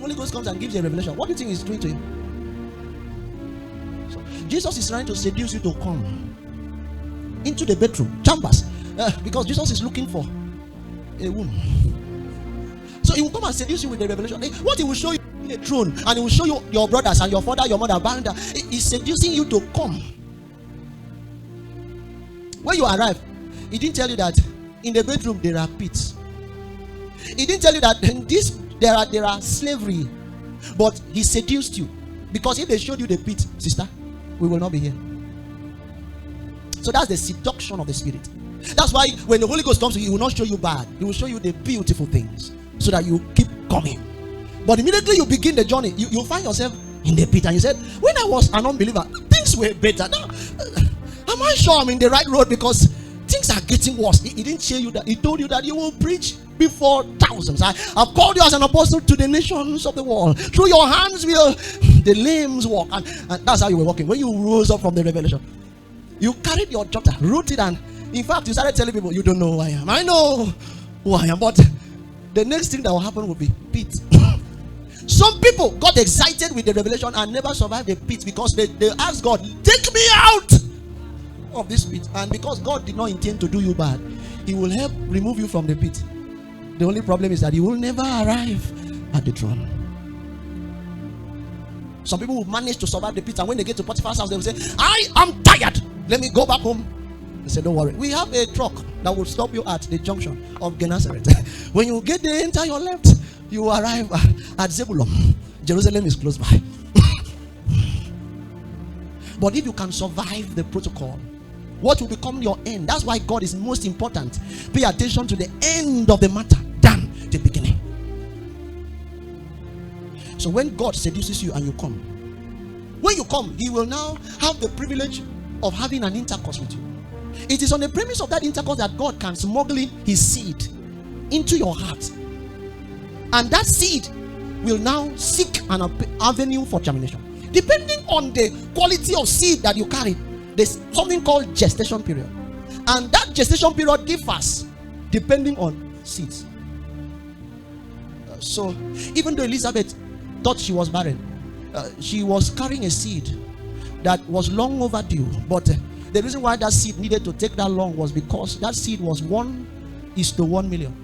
Holy Ghost comes and gives you a revelation, what do you think he's doing to you? So Jesus is trying to seduce you to come into the bedroom, chambers, because Jesus is looking for a womb. So he will come and seduce you with the revelation. What he will show you a throne, and he will show you your brothers and your father, your mother, baranda. He's seducing you to come. When you arrive, he didn't tell you that in the bedroom there are pits. He didn't tell you that in this there are slavery, but he seduced you, because if they showed you the pit, sister, we will not be here. So that's the seduction of the Spirit. That's why when the Holy Ghost comes to you, he will not show you bad. He will show you the beautiful things, so that you keep coming. But immediately you begin the journey, you find yourself in the pit, and you said, when I was an unbeliever, things were better. Now, am I sure I'm in the right road? Because things are getting worse. He didn't tell you that. He told you that you will preach before thousands. I've called you as an apostle to the nations of the world. Through your hands will the lame walk. And that's how you were walking. When you rose up from the revelation, you carried your jotter, wrote it, and in fact, you started telling people, you don't know who I am. I know who I am. But the next thing that will happen will be pit. Some people got excited with the revelation and never survived the pit, because they asked God, take me out of this pit. And because God did not intend to do you bad, he will help remove you from the pit. The only problem is that you will never arrive at the throne. Some people will manage to survive the pit, and when they get to Potiphar's house, they will say, I am tired, let me go back home. They say, don't worry, we have a truck that will stop you at the junction of Gennesaret. When you get there, enter your left, you arrive at Zebulun. Jerusalem is close by. But if you can survive the protocol, what will become your end? That's why God is most important. Pay attention to the end of the matter than the beginning. So when God seduces you and you come, when you come, he will now have the privilege of having an intercourse with you. It is on the premise of that intercourse that God can smuggle in his seed into your heart, and that seed will now seek an avenue for germination. Depending on the quality of seed that you carry, there's something called gestation period, and that gestation period differs depending on seeds. So even though Elizabeth thought she was barren, she was carrying a seed that was long overdue. But the reason why that seed needed to take that long was because that seed was 1:1 million.